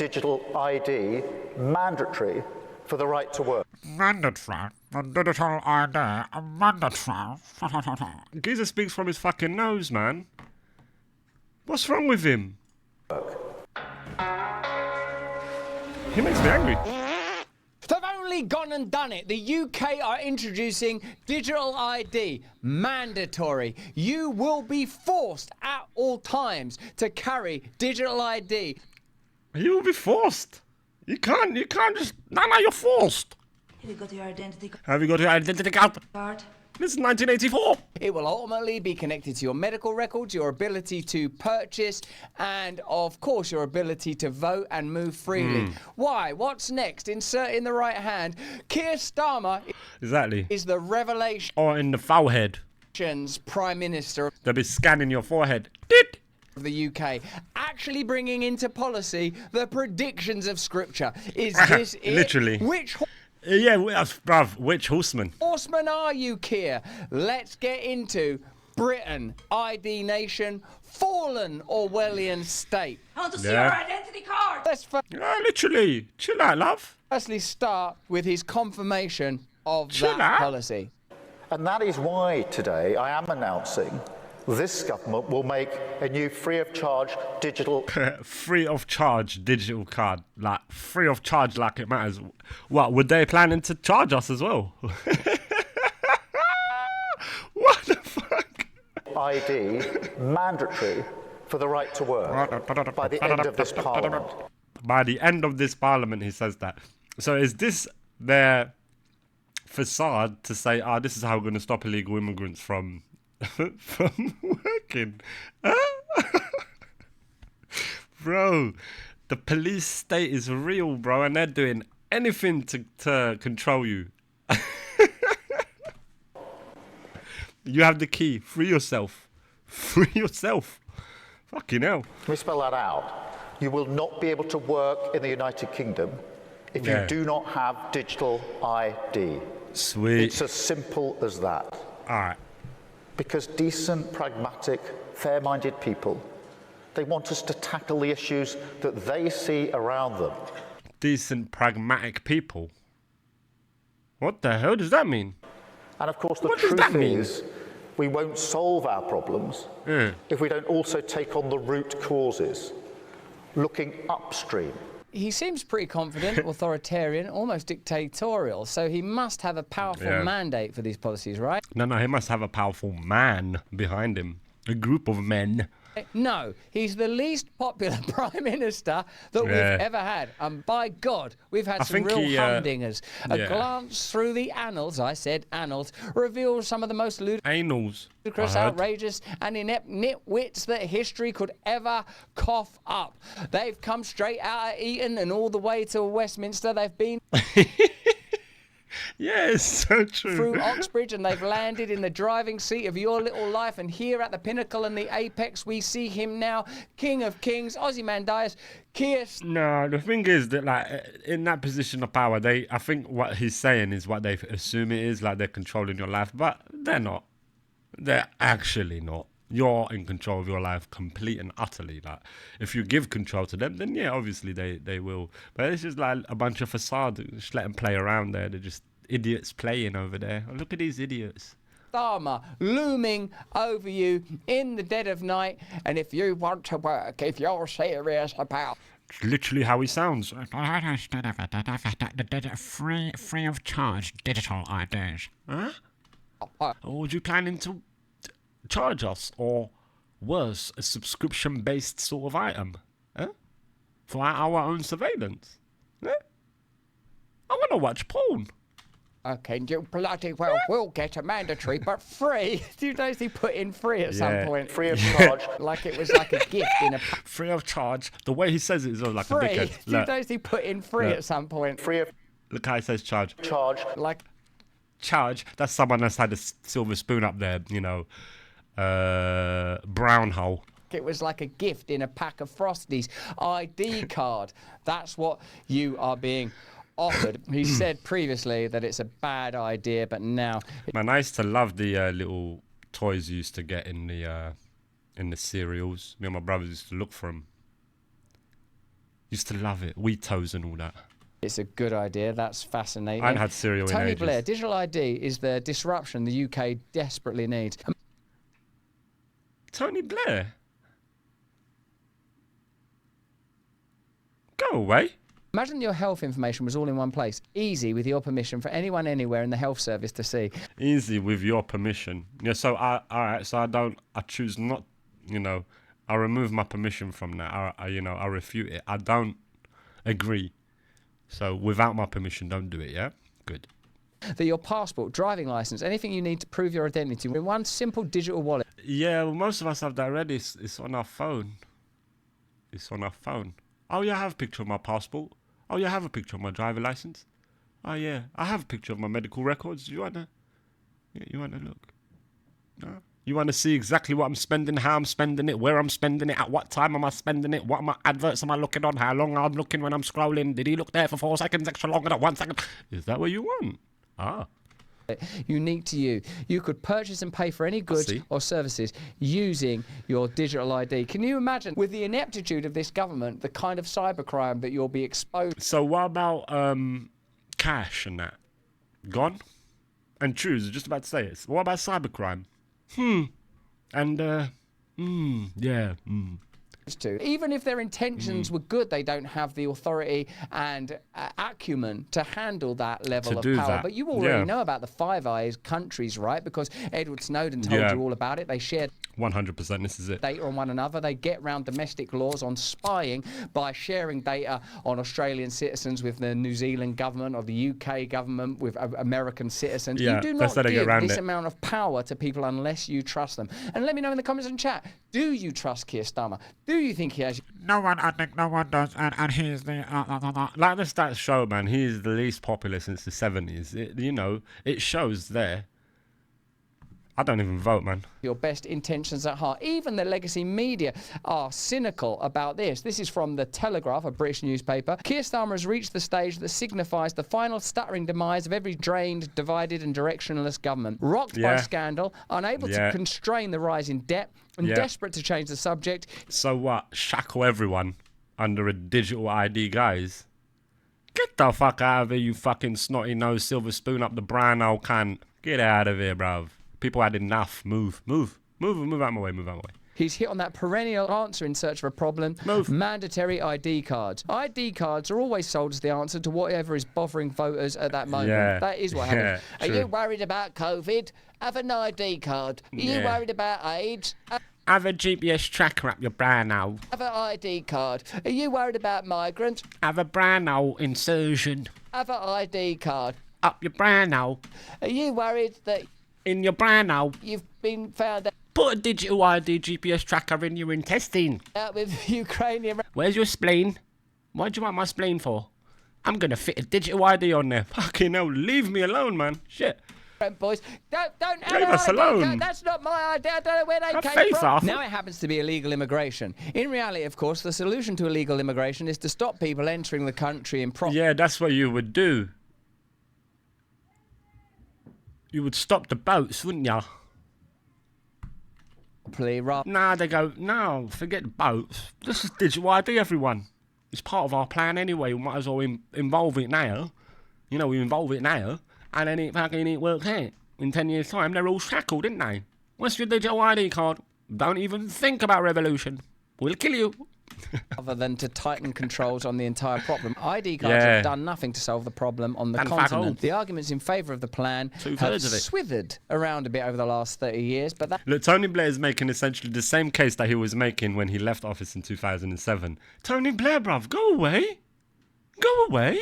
digital ID mandatory for the right to work. Mandatory. The digital ID. Mandatory. Geezer speaks from his fucking nose, man. What's wrong with him? He makes me angry. They've only gone and done it. The UK are introducing digital ID, mandatory. You will be forced at all times to carry digital ID. You will be forced. You can't just... No, you're forced. Have you got your identity Have you got your identity card? card? This is 1984. It will ultimately be connected to your medical records, your ability to purchase, and of course your ability to vote and move freely. Why? What's next? Insert in the right hand. Keir Starmer Exactly. is the revelations Or in the forehead. Prime Minister They'll be scanning your forehead. Dit. of the UK, actually bringing into policy the predictions of Scripture. Is this it? Literally. Which Yeah, bruv, which horseman? horseman are you, Keir? Let's get into Britain, ID nation, fallen Orwellian state. I want to see Yeah. your identity card! Let's Literally. Chill out, love. firstly start with his confirmation of Chill that out. policy. And that is why today I am announcing this government will make a new free of charge digital Free of charge digital card. Like, free of charge like it matters. What, were they planning to charge us as well? What the fuck? ID mandatory for the right to work by the end of this parliament. By the end of this parliament, he says that. So is this their facade to say, this is how we're going to stop illegal immigrants from from working? Bro, the police state is real, bro, and they're doing anything to control you. You have the key. Free yourself. Free yourself. Fucking hell. Let me spell that out. You will not be able to work in the United Kingdom if Yeah. you do not have digital ID. Sweet. It's as simple as that. All right. Because decent, pragmatic, fair-minded people, they want us to tackle the issues that they see around them. Decent, pragmatic people. What the hell does that mean? And of course, the What does truth that mean? is, we won't solve our problems if we don't also take on the root causes, looking upstream. He seems pretty confident, authoritarian, almost dictatorial, so he must have a powerful Yeah. mandate for these policies, right? No, he must have a powerful man behind him. A group of men. No, he's the least popular Prime Minister that we've Yeah. ever had. And by God, we've had I some think real he, humdingers. A yeah. glance through the annals, I said annals, reveals some of the most Anals. ludicrous, I heard. outrageous, and inept nitwits that history could ever cough up. They've come straight out of Eton and all the way to Westminster. They've been Yeah, it's so true. through Oxbridge and they've landed in the driving seat of your little life. And here at the pinnacle and the apex, we see him now, King of Kings, Ozymandias, Keir No, the thing is that, like, in that position of power, I think what he's saying is what they assume it is, like they're controlling your life, but they're not. They're actually not. You're in control of your life complete and utterly. Like, if you give control to them, then yeah, obviously they will. But it's just like a bunch of facade. Just let them play around there. They're just idiots playing over there. Oh, look at these idiots. Starmer looming over you in the dead of night. And if you want to work, if you're serious about It's literally how he sounds. Free of charge digital IDs. Huh? Or would you planning to charge us, or worse, a subscription-based sort of item, for our own surveillance? I want to watch porn. Okay, you bloody well will get a mandatory, but free. Do you notice he put in free at some Yeah. point? Free of charge. Like it was like a gift in a Free of charge. The way he says it is like free. a Do dickhead. you Look, notice he put in free Look. at some point? Free of look how he says charge. charge. Like Charge. That's someone that's had a silver spoon up there, brown hole. it was like a gift in a pack of Frosties. ID card. That's what you are being offered. He said previously that it's a bad idea, but now Man, I used to love the little toys you used to get in the cereals. Me and my brothers used to look for them. Used to love it. Wheatos and all that. It's a good idea. That's fascinating. I hadn't had cereal in Tony ages. Blair, digital ID is the disruption the UK desperately needs. Tony Blair? Go away. Imagine your health information was all in one place, easy with your permission for anyone anywhere in the health service to see. Easy with your permission. Yeah, so I choose not, I remove my permission from that. I refute it. I don't agree. So without my permission, don't do it, yeah? Good. That your passport, driving license, anything you need to prove your identity in one simple digital wallet. Yeah, well, most of us have that already. It's on our phone. It's on our phone. Oh, yeah, I have a picture of my passport. Oh, yeah, I have a picture of my driver license. Oh, yeah, I have a picture of my medical records. You wanna look? No? You want to see exactly what I'm spending, how I'm spending it, where I'm spending it, at what time am I spending it, what adverts am I looking on, how long I'm looking when I'm scrolling, did he look there for 4 seconds, extra longer than 1 second? Is that what you want? Ah. Unique to you. You could purchase and pay for any goods or services using your digital ID. Can you imagine, with the ineptitude of this government, the kind of cybercrime that you'll be exposed? So what about cash and that? Gone? And choose, just about to say it. What about cybercrime? To. Even if their intentions were good, they don't have the authority and acumen to handle that level of power. That. But you already know about the Five Eyes countries, right? Because Edward Snowden told you all about it. They shared 100%, this is it. Data on one another. They get around domestic laws on spying by sharing data on Australian citizens with the New Zealand government or the UK government with American citizens. Yeah, you do that's not how they get give around this it. amount of power to people unless you trust them. And let me know in the comments and chat, do you trust Keir Starmer? Do you think he has... I think no one does, and he's the... Like the stats show, man, he's the least popular since the 70s. It shows there. I don't even vote, man. Your best intentions at heart. Even the legacy media are cynical about this. This is from The Telegraph, a British newspaper. Keir Starmer has reached the stage that signifies the final stuttering demise of every drained, divided and directionless government. Rocked by scandal, unable to constrain the rise in debt and desperate to change the subject. So what? Shackle everyone under a digital ID, guys? Get the fuck out of here, you fucking snotty nose, silver spoon up the brown old cunt. Get out of here, bruv. People had enough. Move out of my way, He's hit on that perennial answer in search of a problem. Mandatory ID cards. ID cards are always sold as the answer to whatever is bothering voters at that moment. Yeah. That is what happens. Are True. you worried about COVID? Have an ID card. Are you worried about AIDS? Have a GPS tracker up your brow now. Have an ID card. Are you worried about migrants? Have a brow now insertion. Have an ID card. Up your brow now. Are you worried that In your brow now. you've been found Put a digital ID GPS tracker in your intestine. out with Ukrainian... Where's your spleen? What do you want my spleen for? I'm gonna fit a digital ID on there. Fucking hell, leave me alone, man. Shit. boys. Don't Leave us alone. That's not my idea. I don't know where they Have came faith, from. Arthur. Now it happens to be illegal immigration. In reality, of course, the solution to illegal immigration is to stop people entering the country in Yeah, that's what you would do. You would stop the boats, wouldn't you? properly rather. Nah, they go, no, forget boats. This is digital ID, everyone. It's part of our plan anyway. We might as well involve it now. You know, we involve it now. And then it works out. In 10 years' time, they're all shackled, didn't they? What's your digital ID card? Don't even think about revolution. We'll kill you. Other than to tighten controls on the entire problem. ID cards have done nothing to solve the problem on the continent. The arguments in favour of the plan have swithered around a bit over the last 30 years, but that... Look, Tony Blair is making essentially the same case that he was making when he left office in 2007. Tony Blair, bruv, go away. Go away.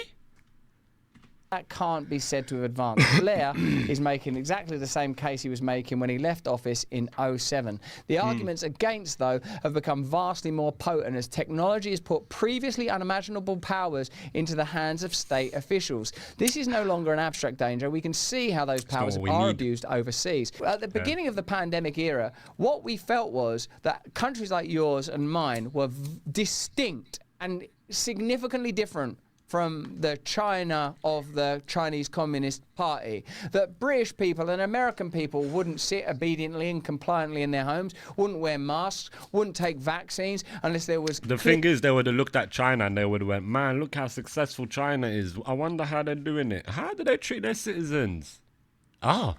That can't be said to have advanced. Blair is making exactly the same case he was making when he left office in 2007. The arguments against, though, have become vastly more potent as technology has put previously unimaginable powers into the hands of state officials. This is no longer an abstract danger. We can see how those powers are abused overseas. At the beginning of the pandemic era, what we felt was that countries like yours and mine were distinct and significantly different from the China of the Chinese Communist Party, that British people and American people wouldn't sit obediently and compliantly in their homes, wouldn't wear masks, wouldn't take vaccines unless there was... The thing is, they would have looked at China and they would have went, man, look how successful China is. I wonder how they're doing it. How do they treat their citizens? Ah,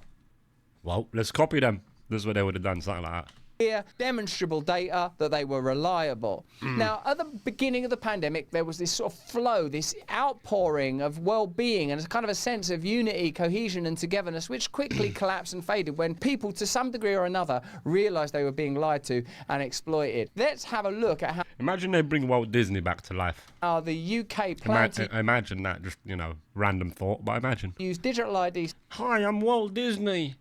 well, let's copy them. This is what they would have done, something like that. Clear, demonstrable data that they were reliable. Now, at the beginning of the pandemic, there was this sort of flow, this outpouring of well-being and a kind of a sense of unity, cohesion and togetherness, which quickly collapsed and faded when people, to some degree or another, realised they were being lied to and exploited. Let's have a look at Imagine they bring Walt Disney back to life. how the UK plan to Imagine that, just, random thought, but imagine. use digital ID Hi, I'm Walt Disney.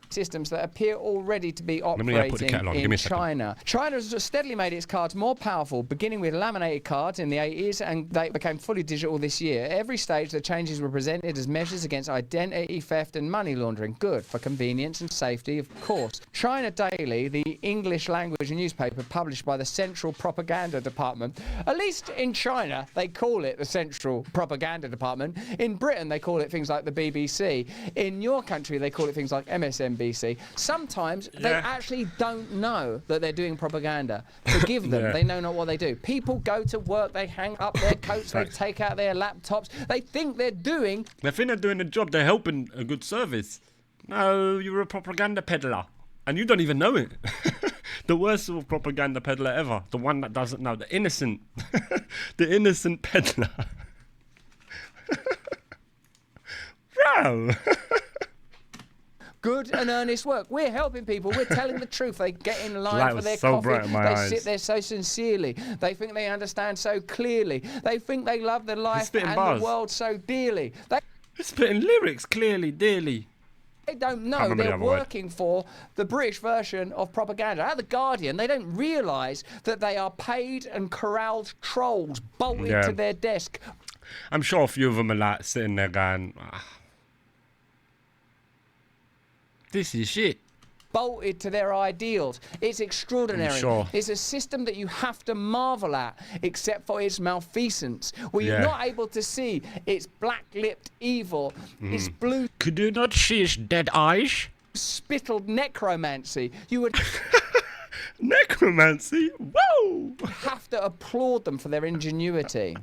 systems that appear already to be me put the operating kettle on. Give me in a second. China. China has steadily made its cards more powerful, beginning with laminated cards in the 80s, and they became fully digital this year. At every stage, the changes were presented as measures against identity theft and money laundering. Good for convenience and safety, of course. China Daily, the English language newspaper published by the Central Propaganda Department. At least in China, they call it the Central Propaganda Department. In Britain, they call it things like the BBC. In your country, they call it things like MSNBC. Sometimes they Yeah. actually don't know that they're doing propaganda. Forgive them. Yeah. They know not what they do. People go to work, they hang up their coats, they Facts. take out their laptops. They think they're doing They think they're doing a job. They're helping a good service. No, you're a propaganda peddler. And you don't even know it. The worst sort of propaganda peddler ever. The one that doesn't know. The innocent. The innocent peddler. Bro. good and earnest work. We're helping people. We're telling the truth. They get in line Light for was their so coffee. bright in my They eyes. sit there so sincerely. They think they understand so clearly. They think they love their life spitting and bars. the world so dearly. They Spitting lyrics clearly, dearly. don't know remember the they're other word. working for the British version of propaganda. At The Guardian, they don't realise that they are paid and corralled trolls bolted Yeah. to their desk. I'm sure a few of them are like sitting there going, this is shit. Bolted to their ideals. It's extraordinary. sure. It's a system that you have to marvel at, except for its malfeasance, where you're Yeah. not able to see its black-lipped evil, its blue Could you not see his dead eyes? spittled necromancy. You would Necromancy? Whoa! have to applaud them for their ingenuity.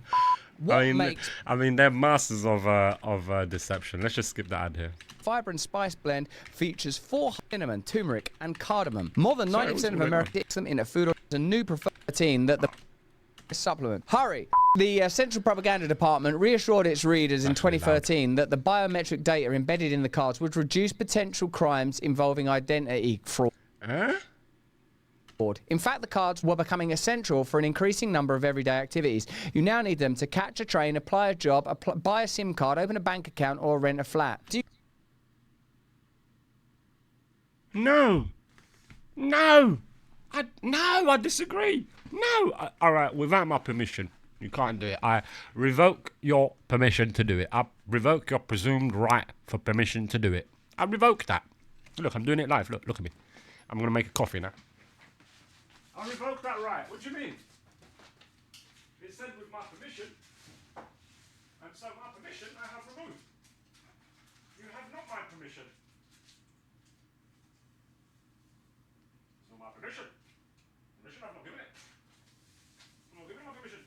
What makes I mean, they're masters of deception. Let's just skip that ad here. Vibrant Spice Blend features 4 cinnamon, turmeric, and cardamom. More than Sorry, 90% of what's the Americans take them in a food or a new preferred protein that the supplement. Hurry! The Central Propaganda Department reassured its readers in Actually 2013 that the biometric data embedded in the cards would reduce potential crimes involving identity fraud. Huh? In fact, the cards were becoming essential for an increasing number of everyday activities. You now need them to catch a train, apply a job, buy a SIM card, open a bank account, or rent a flat. Do you No. No. I disagree. No. All right, without my permission, you can't do it. I revoke your permission to do it. I revoke your presumed right for permission to do it. I revoke that. Look, I'm doing it live. Look at me. I'm going to make a coffee now. I revoke that right. What do you mean? It said with my permission. And so my permission I have removed. You have not my permission. So my permission. Permission, I've not given it. I'm not giving my permission.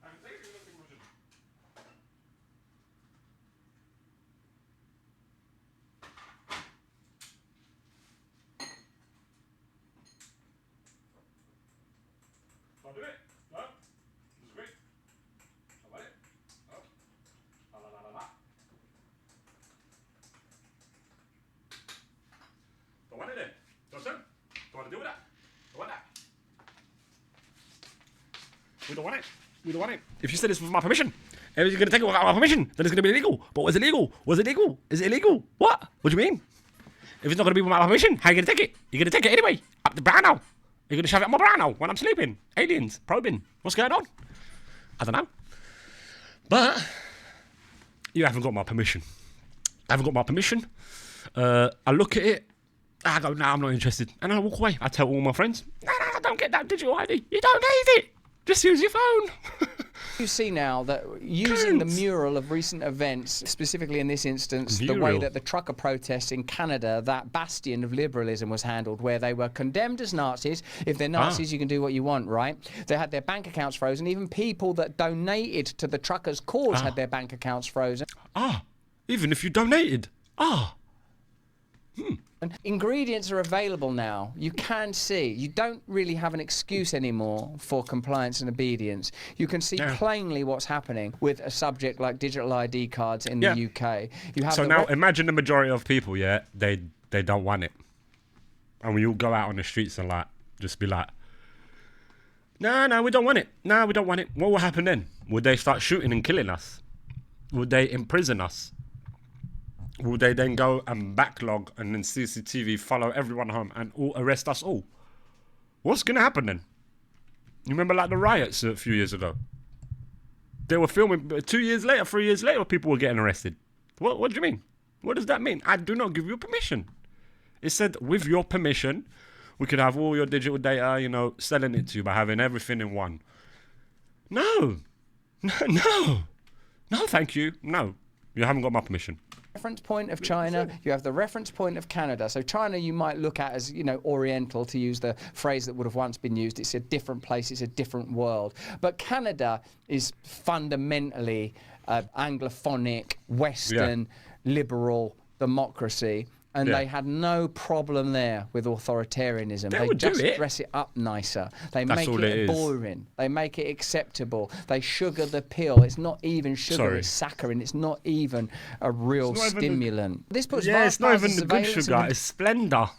I haven't taken the permission. I'll do it. No. Disagree. I'll let it. No. La la la la la. Don't want it then. Justin? Don't want to deal with that. Don't want that. We don't want it. We don't want it. If you said this with my permission, if you're going to take it without my permission, then it's going to be illegal. But was it illegal? Was it illegal? Is it illegal? What? What do you mean? If it's not going to be with my permission, how are you going to take it? You're going to take it anyway. Up the brow now. You're going to shove it up my brow now when I'm sleeping. Aliens. Probing. What's going on? I don't know. But you haven't got my permission. I haven't got my permission. I look at it. I go, no, I'm not interested. And I walk away. I tell all my friends, no, I don't get that digital ID. You don't need it. Just use your phone. You see now that using the Cunts. mural of recent events, specifically in this instance, the way Mural. that the trucker protests in Canada, that bastion of liberalism was handled, where they were condemned as Nazis. If they're Nazis, you can do what you want, right? They had their bank accounts frozen. Even people that donated to the truckers' cause had their bank accounts frozen. Even if you donated. And ingredients are available now. You can see. You don't really have an excuse anymore for compliance and obedience. You can see plainly what's happening with a subject like digital ID cards in the UK. You have So the now imagine the majority of people, they don't want it. And we all go out on the streets and like, just be like, no, we don't want it. No, we don't want it. What will happen then? Would they start shooting and killing us? Would they imprison us? Will they then go and backlog and then CCTV follow everyone home and all arrest us all? What's going to happen then? You remember like the riots a few years ago? They were filming 2 years later, 3 years later, people were getting arrested. What do you mean? What does that mean? I do not give you permission. It said, with your permission, we could have all your digital data, you know, selling it to you by having everything in one. No, thank you. No, you haven't got my permission. reference point of China, you have the reference point of Canada. So China you might look at as, you know, oriental, to use the phrase that would have once been used. It's a different place, it's a different world. But Canada is fundamentally Anglophonic, Western, liberal democracy. And they had no problem there with authoritarianism. They would do just it. dress it up nicer. They That's make all it it is. boring. They make it acceptable. They sugar the pill. It's not even sugar, Sorry. it's saccharin. It's not even a real It's not even the- stimulant. This puts Yeah, vast it's not powers even of the good surveillance sugar. and It's Splenda.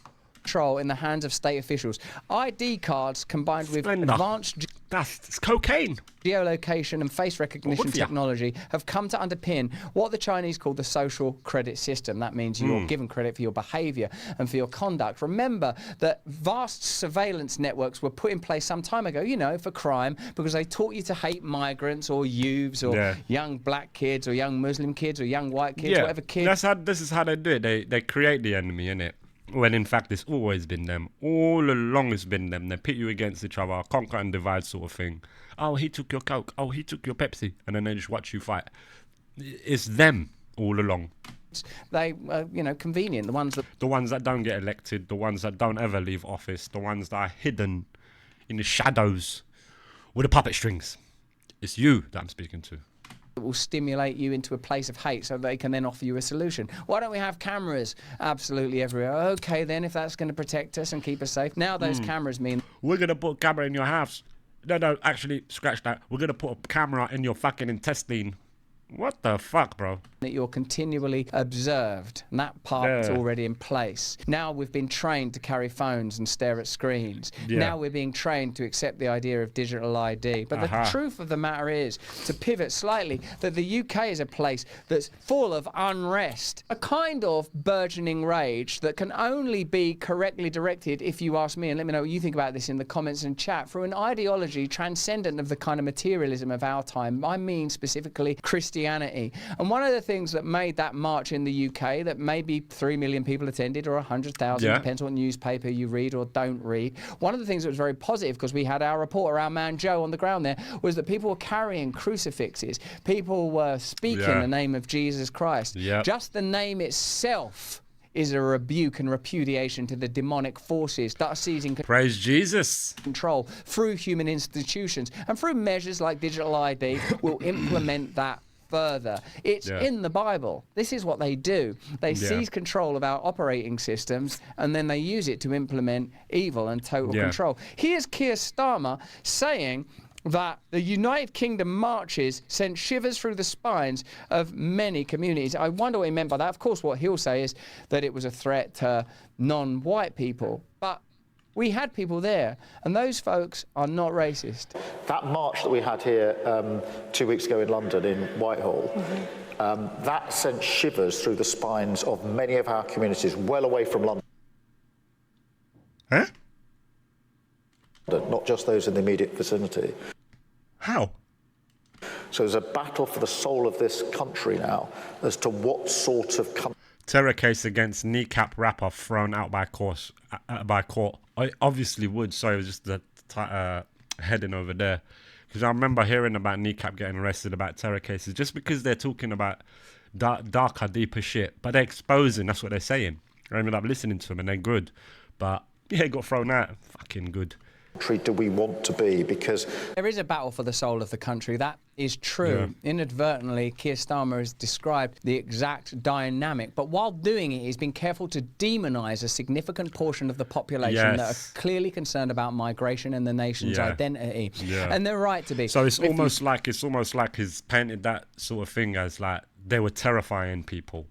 control in the hands of state officials. ID cards combined with Splenda. advanced It's cocaine. geolocation and face recognition good for ya. technology have come to underpin what the Chinese call the social credit system. That means you're given credit for your behavior and for your conduct. Remember that vast surveillance networks were put in place some time ago, you know, for crime, because they taught you to hate migrants or youths or Yeah. young black kids or young Muslim kids or young white kids, whatever kid. This is how they do it. They create the enemy, innit? When in fact it's always been them. All along it's been them. They pit you against each other, conquer and divide sort of thing. Oh, he took your Coke. Oh, he took your Pepsi. And then they just watch you fight. It's them all along. They, you know, convenient. The ones that The ones that don't get elected, the ones that don't ever leave office, the ones that are hidden in the shadows with the puppet strings. It's you that I'm speaking to. will stimulate you into a place of hate so they can then offer you a solution. Why don't we have cameras absolutely everywhere? Okay, then, if that's going to protect us and keep us safe. Now those cameras mean We're going to put a camera in your house. No, actually, scratch that. We're going to put a camera in your fucking intestine. What the fuck, bro? that you're continually observed, and that part is Yeah. already in place. Now we've been trained to carry phones and stare at screens. Yeah. Now we're being trained to accept the idea of digital ID. But the truth of the matter is, to pivot slightly, that the UK is a place that's full of unrest, a kind of burgeoning rage that can only be correctly directed, if you ask me, and let me know what you think about this in the comments and chat, through an ideology transcendent of the kind of materialism of our time. I mean specifically Christianity. And one of the things that made that march in the UK, that maybe 3 million people attended or 100,000, Yeah. depends what newspaper you read or don't read. One of the things that was very positive, because we had our reporter, our man Joe, on the ground there, was that people were carrying crucifixes. People were speaking Yeah. the name of Jesus Christ. Yep. Just the name itself is a rebuke and repudiation to the demonic forces that are seizing Praise Jesus. control through human institutions, and through measures like digital ID will implement that further. It's Yeah. in the Bible. This is what they do. They seize control of our operating systems, and then they use it to implement evil and total Yeah. control. Here's Keir Starmer saying that the United Kingdom marches sent shivers through the spines of many communities. I wonder what he meant by that. Of course, what he'll say is that it was a threat to non-white people. But we had people there, and those folks are not racist. That march that we had here 2 weeks ago in London, in Whitehall, that sent shivers through the spines of many of our communities well away from London, Huh? not just those in the immediate vicinity. How? So there's a battle for the soul of this country now as to what sort of country Terror case against kneecap rapper thrown out by court. I obviously would. Sorry, it was just the heading over there. Because I remember hearing about Kneecap getting arrested about terror cases just because they're talking about darker, deeper shit. But they're exposing, that's what they're saying. I ended up listening to them and they're good. But yeah, he got thrown out. Fucking good. Do we want to be? Because There is a battle for the soul of the country. That is true. Inadvertently, Keir Starmer has described the exact dynamic. But while doing it, he's been careful to demonise a significant portion of the population that Yes. are clearly concerned about migration and the nation's Yeah. identity. Yeah. And they're right to be. So it's If you- almost like he's painted that sort of thing as like they were terrifying people.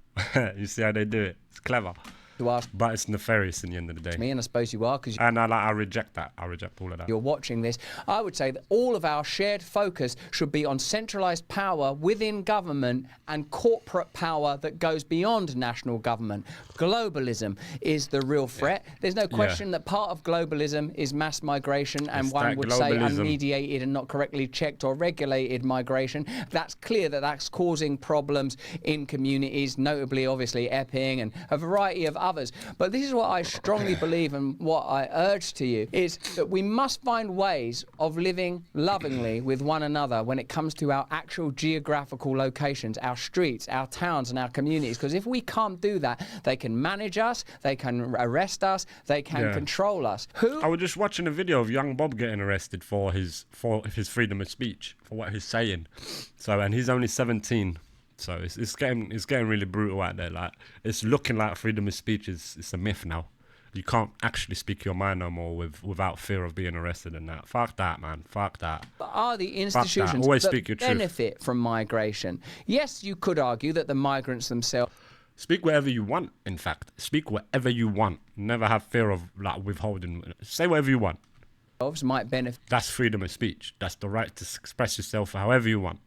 You see how they do it? It's clever. to ask But it's nefarious in the end of the day. me, and I suppose you are, because And I reject that. I reject all of that. you're watching this, I would say that all of our shared focus should be on centralised power within government and corporate power that goes beyond national government. Globalism is the real threat. There's no question that part of globalism is mass migration, and It's one that would say globalism. unmediated and not correctly checked or regulated migration. That's clear that that's causing problems in communities, notably, obviously, Epping and a variety of others. But this is what I strongly believe, and what I urge to you, is that we must find ways of living lovingly with one another when it comes to our actual geographical locations, our streets, our towns and our communities. Because if we can't do that, they can manage us, they can arrest us, they can Yeah. control us. Who I was just watching a video of young Bob getting arrested for his freedom of speech, for what he's saying. So, and he's only 17. So it's getting really brutal out there. Like, it's looking like freedom of speech is a myth now. You can't actually speak your mind no more without fear of being arrested and that. Fuck that, man. Fuck that. are the institutions Always that speak your truth. benefit from migration? Yes, you could argue that the migrants themselves Speak whatever you want, in fact. Speak whatever you want. Never have fear of like withholding. Say whatever you want. might benefit That's freedom of speech. That's the right to express yourself however you want.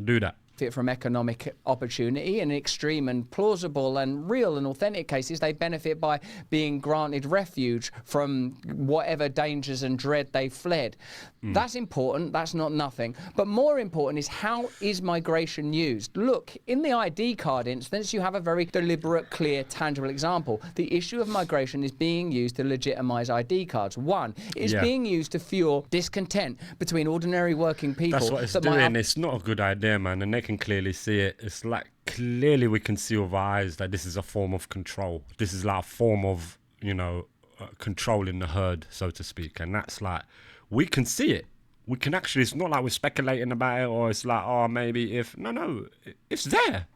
Do that. from economic opportunity. In extreme and plausible and real and authentic cases, they benefit by being granted refuge from whatever dangers and dread they fled. That's important. That's not nothing. But more important is, how is migration used? Look, in the ID card instance, you have a very deliberate, clear, tangible example. The issue of migration is being used to legitimise ID cards. One, it's Yeah. being used to fuel discontent between ordinary working people. That's what it's that might doing. It's not a good idea, man. And they can clearly see it. It's like clearly we can see with our eyes that this is a form of control. This is like a form of, controlling the herd, so to speak. And that's like, we can see it. We can actually, it's not like we're speculating about it, or it's like, oh, maybe if. No, it's there.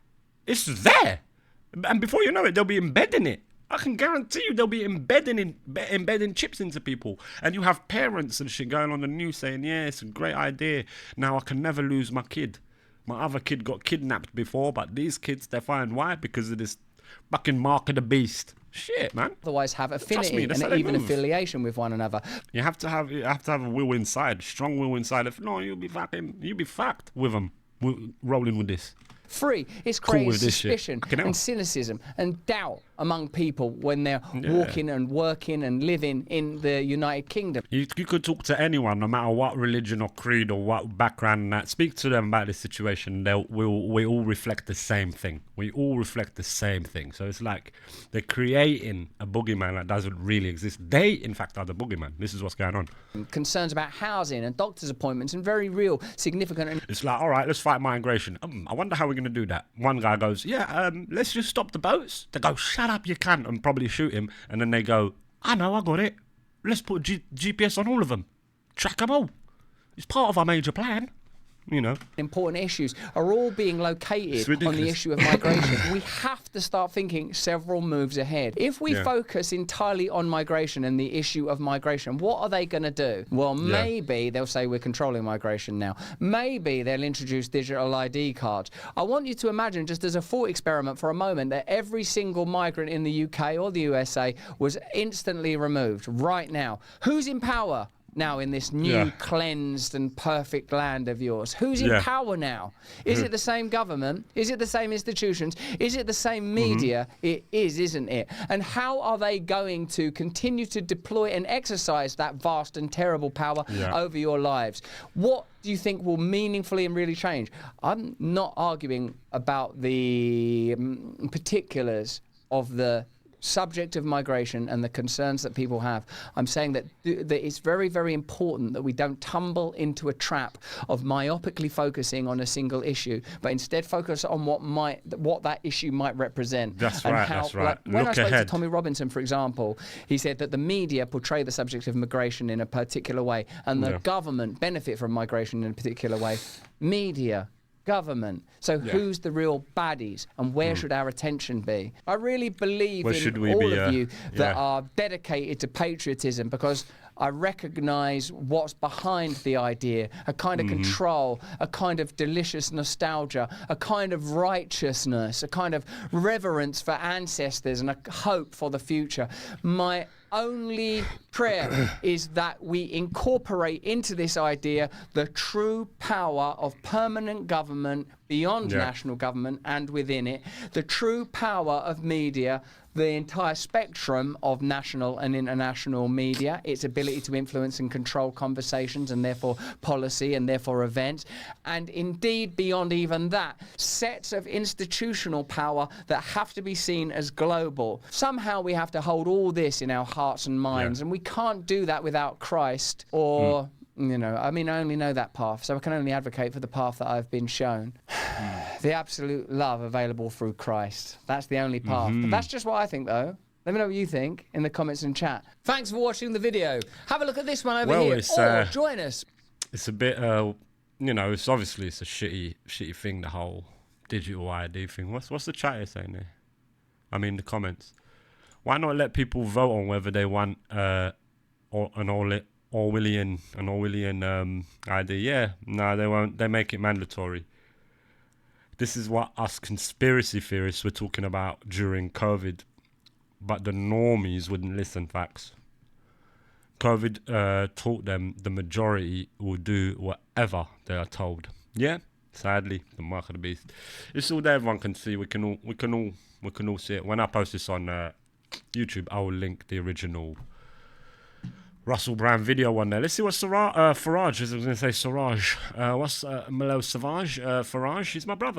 It's there. And before you know it, they'll be embedding it. I can guarantee you they'll be embedding chips into people. And you have parents and shit going on the news saying, yeah, it's a great idea. Now I can never lose my kid. My other kid got kidnapped before, but these kids, they're fine. Why? Because of this fucking mark of the beast. Shit, man. otherwise have affinity that's how and they even move. affiliation with one another. You have to have a will inside, strong will inside. If no, you'll be fucked with them, rolling with this. Free. It's Cool creating with this shit. suspicion Fucking hell. and cynicism and doubt among people when they're walking and working and living in the United Kingdom. You could talk to anyone, no matter what religion or creed or what background and that. Speak to them about this situation. We all reflect the same thing. We all reflect the same thing. So it's like they're creating a boogeyman that doesn't really exist. They, in fact, are the boogeyman. This is what's going on. Concerns about housing and doctor's appointments and very real, significant and It's like, all right, let's fight migration. I wonder how we're going to do that. One guy goes, yeah, let's just stop the boats. They go, shut up, you cunt, and probably shoot him. And then they go, I know, I got it. Let's put GPS on all of them. Track them all. It's part of our major plan. important issues are all being located It's on the ridiculous. issue of migration. We have to start thinking several moves ahead. If we Yeah. focus entirely on migration and the issue of migration, what are they going to do? Well, maybe they'll say we're controlling migration now. Maybe they'll introduce digital ID cards. I want you to imagine, just as a thought experiment for a moment, that every single migrant in the UK or the USA was instantly removed right now. Who's in power now in this new Yeah. cleansed and perfect land of yours? Who's in Yeah. power now? Is it the same government? Is it the same institutions? Is it the same media? It is, isn't it? And how are they going to continue to deploy and exercise that vast and terrible power over your lives? What do you think will meaningfully and really change? I'm not arguing about the particulars of the subject of migration and the concerns that people have, I'm saying that it's very, very important that we don't tumble into a trap of myopically focusing on a single issue, but instead focus on what that issue might represent. That's and right, how, that's right. Like, when Look I spoke ahead. to Tommy Robinson, for example, he said that the media portray the subject of migration in a particular way, and the government benefit from migration in a particular way. Media, government. So who's the real baddies, and where should our attention be? I really believe Where in should we all be, of you that yeah. are dedicated to patriotism, because I recognise what's behind the idea, a kind of control, a kind of delicious nostalgia, a kind of righteousness, a kind of reverence for ancestors and a hope for the future. My only prayer is that we incorporate into this idea the true power of permanent government beyond national government and within it, the true power of media, the entire spectrum of national and international media, its ability to influence and control conversations and therefore policy and therefore events, and indeed beyond even that, sets of institutional power that have to be seen as global. Somehow we have to hold all this in our hearts and minds, and we can't do that without Christ or... You know, I mean, I only know that path, so I can only advocate for the path that I've been shown. The absolute love available through Christ. That's the only path. But that's just what I think, though. Let me know what you think in the comments and chat. Thanks for watching the video. Have a look at this one over here. Or join us. It's a bit, you know, it's obviously it's a shitty thing, the whole digital ID thing. What's the chat here saying there? I mean, the comments. Why not let people vote on whether they want an Orwellian ID? Yeah, no, they won't. They make it mandatory. This is what us conspiracy theorists were talking about during COVID, but the normies wouldn't listen. Facts. COVID taught them the majority will do whatever they are told. Yeah, sadly, the mark of the beast. It's all there. Everyone can see. We can all see it. When I post this on YouTube, I will link the original Russell Brand video one there. Let's see what Farage is. I was going to say Siraj. What's Malo Savage? Farage, he's my brother.